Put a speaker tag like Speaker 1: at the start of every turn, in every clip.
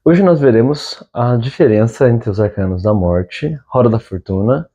Speaker 1: Hoje nós veremos a diferença entre os arcanos da morte, roda da fortuna,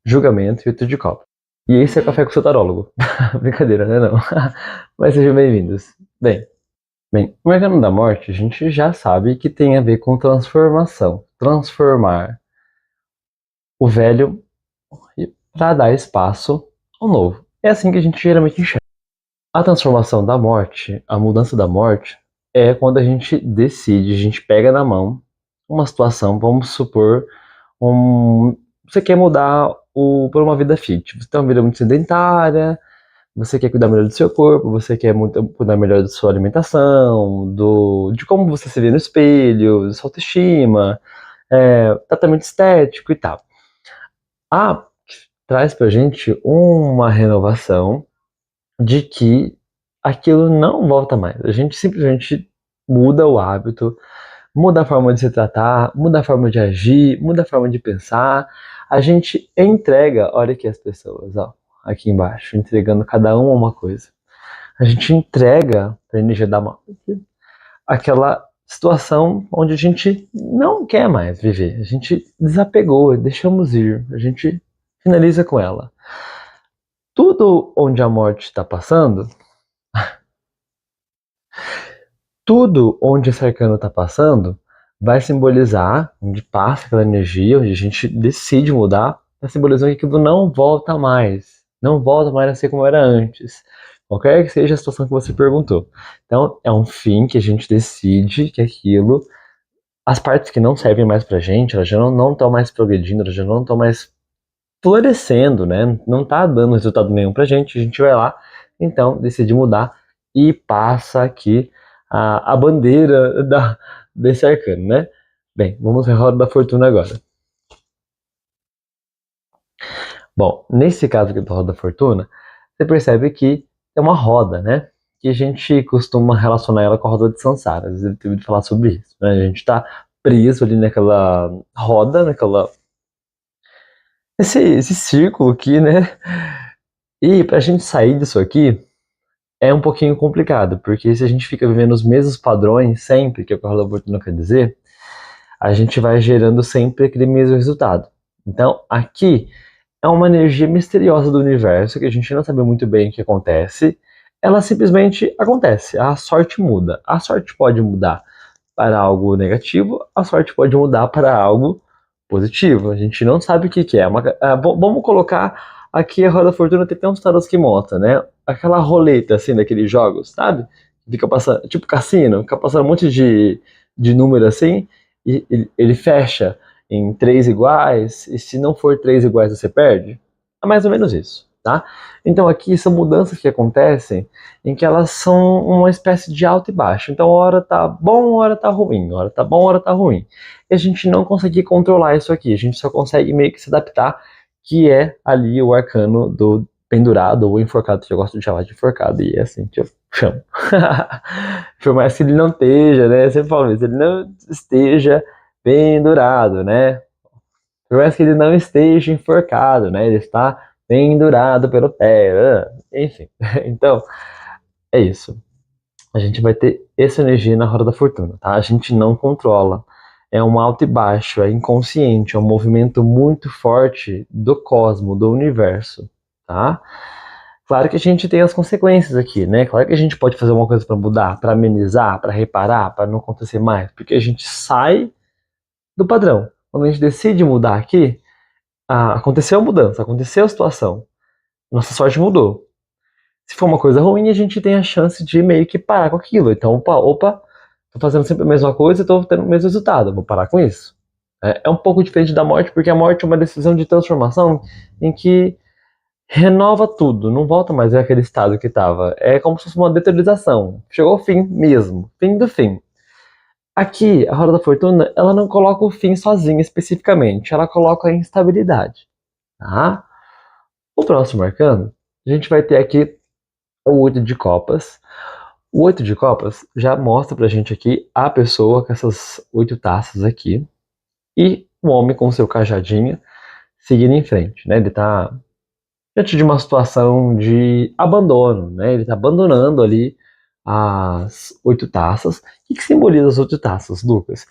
Speaker 1: julgamento e oito de copa. E esse é Café com o seu tarólogo. Brincadeira, né não? Mas sejam bem-vindos. Bem, o arcano da morte a gente já sabe que tem a ver com transformação. Transformar o velho para dar espaço ao novo. É assim que a gente geralmente enxerga. A transformação da morte, a mudança da morte, é quando a gente decide, a gente pega na mão uma situação, vamos supor, você quer mudar por uma vida fit. Você tem uma vida muito sedentária, você quer cuidar melhor do seu corpo, você quer cuidar melhor da sua alimentação, de como você se vê no espelho, da sua autoestima, tratamento estético e tal. A traz pra gente uma renovação de que aquilo não volta mais. A gente simplesmente muda o hábito, muda a forma de se tratar, muda a forma de agir, muda a forma de pensar. A gente entrega, olha aqui as pessoas, ó, aqui embaixo, entregando cada uma coisa. A gente entrega para a energia da morte aquela situação onde a gente não quer mais viver. A gente desapegou, deixamos ir, a gente finaliza com ela. Tudo onde a morte está passando, tudo onde esse arcano está passando, vai simbolizar, onde passa aquela energia, onde a gente decide mudar, vai simbolizar que aquilo não volta mais. Não volta mais a ser como era antes. Qualquer que seja a situação que você perguntou. Então, é um fim que a gente decide que aquilo, as partes que não servem mais pra gente, elas já não estão mais progredindo, elas já não estão mais florescendo, né? Não tá dando resultado nenhum pra gente, a gente vai lá, então decide mudar e passa aqui a bandeira desse arcano, né? Bem, vamos ver a roda da fortuna agora. Bom, nesse caso aqui da roda da fortuna, você percebe que é uma roda, né? Que a gente costuma relacionar ela com a roda de Sansara. Às vezes ele teve de falar sobre isso, né? A gente tá preso ali naquela roda, esse círculo aqui, né? E pra gente sair disso aqui, é um pouquinho complicado, porque se a gente fica vivendo os mesmos padrões sempre, que é o que a roda da fortuna quer dizer, a gente vai gerando sempre aquele mesmo resultado. Então, aqui é uma energia misteriosa do universo que a gente não sabe muito bem o que acontece. Ela simplesmente acontece. A sorte muda. A sorte pode mudar para algo negativo, a sorte pode mudar para algo positivo. A gente não sabe o que, que é. Vamos colocar aqui a roda da fortuna, tem uns tarôs que mostra, né? Aquela roleta assim daqueles jogos, sabe? Fica passando, tipo cassino, fica passando um monte de número assim, e ele fecha em três iguais, e se não for três iguais você perde. É mais ou menos isso, tá? Então aqui são mudanças que acontecem em que elas são uma espécie de alto e baixo. Então, hora tá bom, hora tá ruim, hora tá bom, hora tá ruim. E a gente não consegue controlar isso aqui, a gente só consegue meio que se adaptar, que é ali o arcano do pendurado ou enforcado, que eu gosto de chamar de enforcado, e é assim que eu chamo. Por mais que ele não esteja, né? Sempre falo isso, ele não esteja pendurado, né? Por mais que ele não esteja enforcado, né? Ele está pendurado pelo pé, enfim. Então, é isso. A gente vai ter essa energia na roda da fortuna, tá? A gente não controla. É um alto e baixo, é inconsciente, é um movimento muito forte do cosmo, do universo, tá? Claro que a gente tem as consequências aqui, né? Claro que a gente pode fazer uma coisa para mudar, para amenizar, para reparar, para não acontecer mais, porque a gente sai do padrão. Quando a gente decide mudar aqui, aconteceu a mudança, aconteceu a situação, nossa sorte mudou. Se for uma coisa ruim, a gente tem a chance de meio que parar com aquilo. Então, opa, tô fazendo sempre a mesma coisa e tô tendo o mesmo resultado, vou parar com isso. É um pouco diferente da morte, porque a morte é uma decisão de transformação em que renova tudo, não volta mais àquele estado que estava. É como se fosse uma deteriorização. Chegou ao fim mesmo, fim do fim. Aqui, a Roda da Fortuna, ela não coloca o fim sozinha especificamente, ela coloca a instabilidade. Tá? O próximo arcano, a gente vai ter aqui o 8 de copas. O 8 de copas já mostra pra gente aqui a pessoa com essas 8 taças aqui e o homem com seu cajadinho seguindo em frente, né? Ele tá diante de uma situação de abandono, né? Ele tá abandonando ali as 8 taças. O que simboliza as 8 taças, Lucas?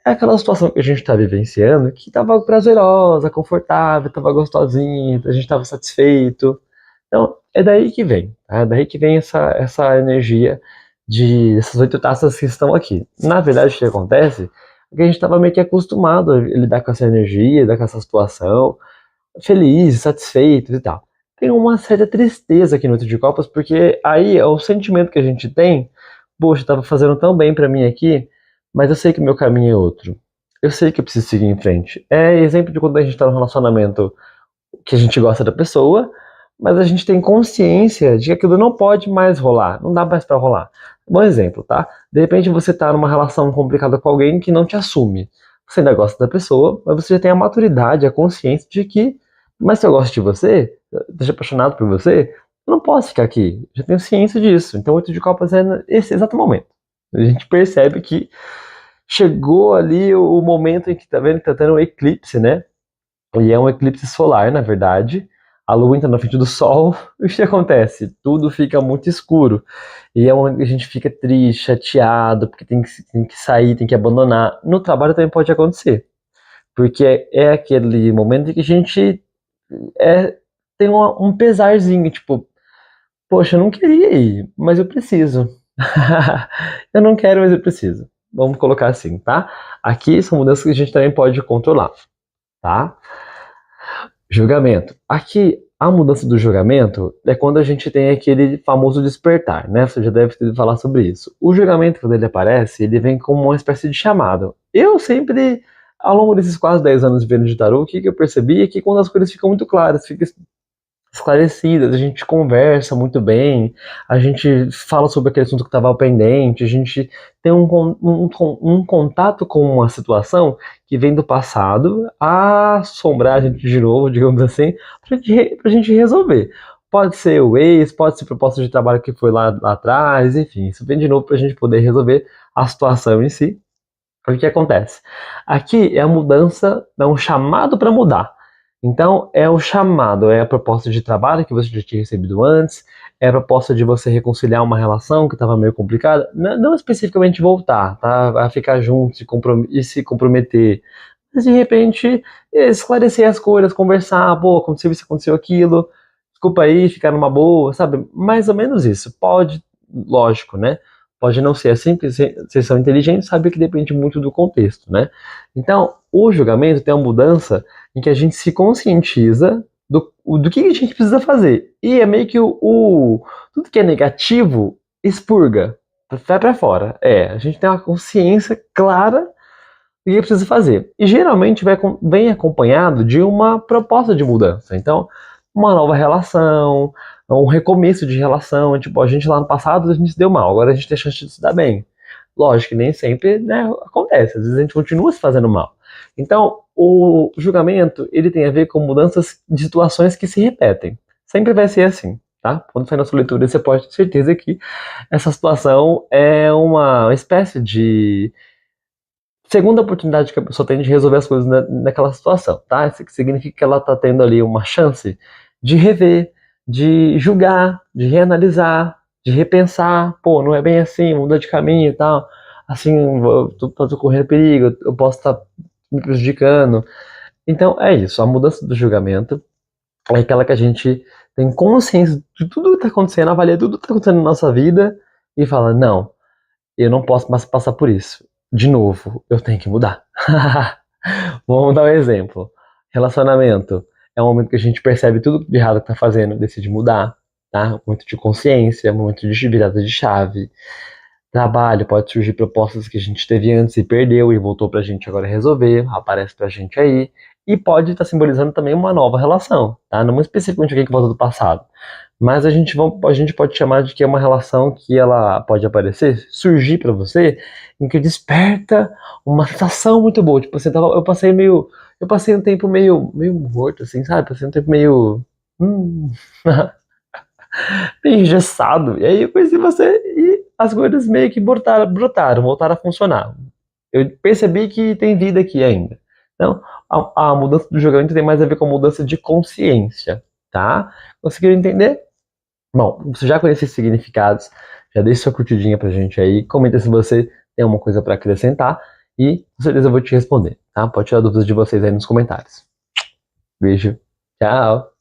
Speaker 1: É aquela situação que a gente está vivenciando que estava prazerosa, confortável, estava gostosinha, a gente estava satisfeito. Então, é daí que vem, tá? É daí que vem essa energia dessas 8 taças que estão aqui. Na verdade, o que acontece é que a gente estava meio que acostumado a lidar com essa energia, lidar com essa situação, feliz, satisfeito e tal. Tem uma certa tristeza aqui no Oito de Copas, porque aí é o sentimento que a gente tem, poxa, tava fazendo tão bem pra mim aqui, mas eu sei que o meu caminho é outro. Eu sei que eu preciso seguir em frente. É exemplo de quando a gente tá num relacionamento que a gente gosta da pessoa, mas a gente tem consciência de que aquilo não pode mais rolar, não dá mais pra rolar. Bom exemplo, tá? De repente você tá numa relação complicada com alguém que não te assume. Você ainda gosta da pessoa, mas você já tem a maturidade, a consciência de que, mas se eu gosto de você, esteja apaixonado por você, eu não posso ficar aqui. Já tenho ciência disso. Então, o Oito de Copas é nesse exato momento. A gente percebe que chegou ali o momento em que tá vendo que tá tendo um eclipse, né? E é um eclipse solar, na verdade. A lua entra na frente do sol. E o que acontece? Tudo fica muito escuro. E é onde a gente fica triste, chateado, porque tem que sair, tem que abandonar. No trabalho também pode acontecer. Porque é aquele momento em que a gente é, tem um pesarzinho, tipo, poxa, eu não queria ir, mas eu preciso. Eu não quero, mas eu preciso. Vamos colocar assim, tá? Aqui são mudanças que a gente também pode controlar, tá? Julgamento. Aqui, a mudança do julgamento é quando a gente tem aquele famoso despertar, né? Você já deve ter ouvido falar sobre isso. O julgamento, quando ele aparece, ele vem como uma espécie de chamado. Eu sempre, ao longo desses quase 10 anos vivendo de tarô, o que eu percebi é que quando as coisas ficam muito claras, ficam esclarecidas, a gente conversa muito bem, a gente fala sobre aquele assunto que estava pendente, a gente tem um contato com uma situação que vem do passado a assombrar a gente de novo, digamos assim, pra gente resolver. Pode ser o ex, pode ser proposta de trabalho que foi lá atrás, enfim, isso vem de novo para a gente poder resolver a situação em si. O que acontece? Aqui é a mudança, é um chamado para mudar. Então, é o chamado, é a proposta de trabalho que você já tinha recebido antes, é a proposta de você reconciliar uma relação que estava meio complicada, não especificamente voltar, tá? A ficar junto e se comprometer, mas de repente esclarecer as coisas, conversar, pô, aconteceu isso, aconteceu aquilo, desculpa aí, ficar numa boa, sabe? Mais ou menos isso. Pode, lógico, né? Pode não ser assim, porque vocês são inteligentes, sabe que depende muito do contexto, né? Então, o julgamento tem uma mudança em que a gente se conscientiza do que a gente precisa fazer. E é meio que tudo que é negativo expurga, vai para fora. A gente tem uma consciência clara do que precisa fazer. E geralmente vem acompanhado de uma proposta de mudança. Então, uma nova relação, um recomeço de relação. Tipo, a gente lá no passado a gente se deu mal, agora a gente tem chance de se dar bem. Lógico que nem sempre, né, acontece, às vezes a gente continua se fazendo mal. Então, o julgamento, ele tem a ver com mudanças de situações que se repetem. Sempre vai ser assim, tá? Quando sai na sua leitura, você pode ter certeza que essa situação é uma espécie de segunda oportunidade que a pessoa tem de resolver as coisas naquela situação, tá? Isso significa que ela está tendo ali uma chance de rever, de julgar, de reanalisar, de repensar, pô, não é bem assim, muda de caminho e tal, assim, eu tô correndo perigo, eu posso estar me prejudicando. Então, é isso, a mudança do julgamento é aquela que a gente tem consciência de tudo que está acontecendo, avalia tudo que está acontecendo na nossa vida e fala, não, eu não posso mais passar por isso. De novo, eu tenho que mudar. Vamos dar um exemplo. Relacionamento é um momento que a gente percebe tudo de errado que tá fazendo, decide mudar, tá? Momento de consciência, momento de virada de chave. Trabalho, pode surgir propostas que a gente teve antes e perdeu e voltou pra gente agora resolver, aparece pra gente aí. E pode estar simbolizando também uma nova relação, tá? Não especificamente alguém que volta do passado. Mas a gente pode chamar de que é uma relação que ela pode aparecer, surgir pra você, em que desperta uma sensação muito boa. Tipo, eu passei um tempo meio morto, assim, sabe? Passei um tempo hum, meio engessado. E aí eu conheci você e as coisas meio que brotaram, voltaram a funcionar. Eu percebi que tem vida aqui ainda. Então, a mudança do julgamento tem mais a ver com a mudança de consciência, tá? Conseguiram entender? Bom, você já conhece esses significados, já deixa sua curtidinha pra gente aí, comenta se você tem alguma coisa pra acrescentar e com certeza eu vou te responder, tá? Pode tirar dúvidas de vocês aí nos comentários. Beijo, tchau!